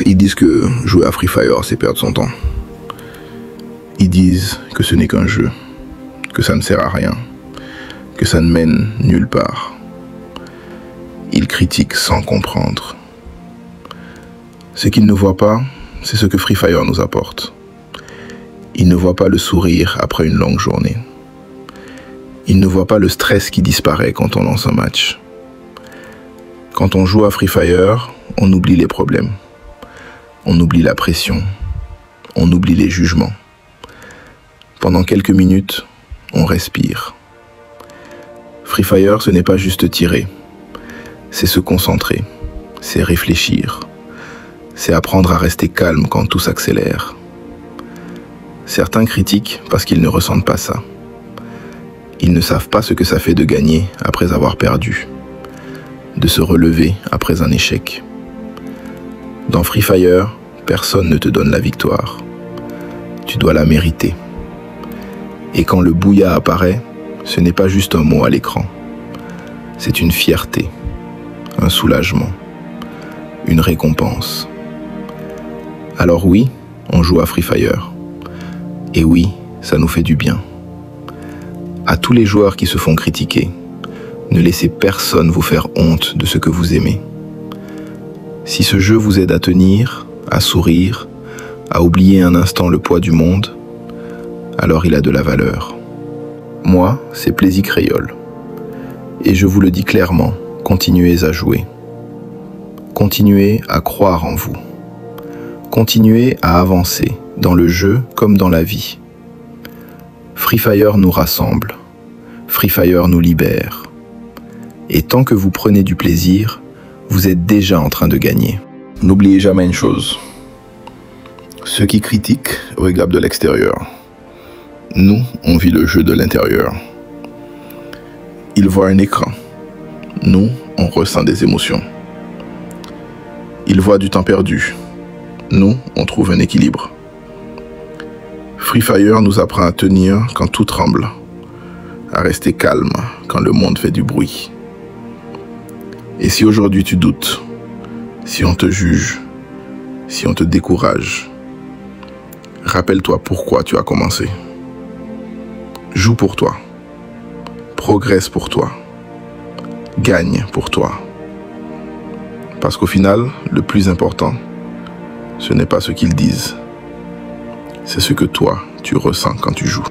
Ils disent que jouer à Free Fire, c'est perdre son temps. Ils disent que ce n'est qu'un jeu, que ça ne sert à rien, que ça ne mène nulle part. Ils critiquent sans comprendre. Ce qu'ils ne voient pas, c'est ce que Free Fire nous apporte. Ils ne voient pas le sourire après une longue journée. Ils ne voient pas le stress qui disparaît quand on lance un match. Quand on joue à Free Fire, on oublie les problèmes. On oublie la pression. On oublie les jugements. Pendant quelques minutes, on respire. Free Fire, ce n'est pas juste tirer. C'est se concentrer. C'est réfléchir. C'est apprendre à rester calme quand tout s'accélère. Certains critiquent parce qu'ils ne ressentent pas ça. Ils ne savent pas ce que ça fait de gagner après avoir perdu, de se relever après un échec. Dans Free Fire, personne ne te donne la victoire. Tu dois la mériter. Et quand le bouilla apparaît, ce n'est pas juste un mot à l'écran. C'est une fierté, un soulagement, une récompense. Alors oui, on joue à Free Fire. Et oui, ça nous fait du bien. À tous les joueurs qui se font critiquer, ne laissez personne vous faire honte de ce que vous aimez. Si ce jeu vous aide à tenir, à sourire, à oublier un instant le poids du monde, alors il a de la valeur. Moi, c'est Plaisir Créole. Et je vous le dis clairement, continuez à jouer. Continuez à croire en vous. Continuez à avancer, dans le jeu comme dans la vie. Free Fire nous rassemble. Free Fire nous libère. Et tant que vous prenez du plaisir, vous êtes déjà en train de gagner. N'oubliez jamais une chose. Ceux qui critiquent regardent de l'extérieur. Nous, on vit le jeu de l'intérieur. Ils voient un écran. Nous, on ressent des émotions. Ils voient du temps perdu. Nous, on trouve un équilibre. Free Fire nous apprend à tenir quand tout tremble, à rester calme quand le monde fait du bruit. Et si aujourd'hui tu doutes, si on te juge, si on te décourage, rappelle-toi pourquoi tu as commencé. Joue pour toi, progresse pour toi, gagne pour toi. Parce qu'au final, le plus important, ce n'est pas ce qu'ils disent, c'est ce que toi, tu ressens quand tu joues.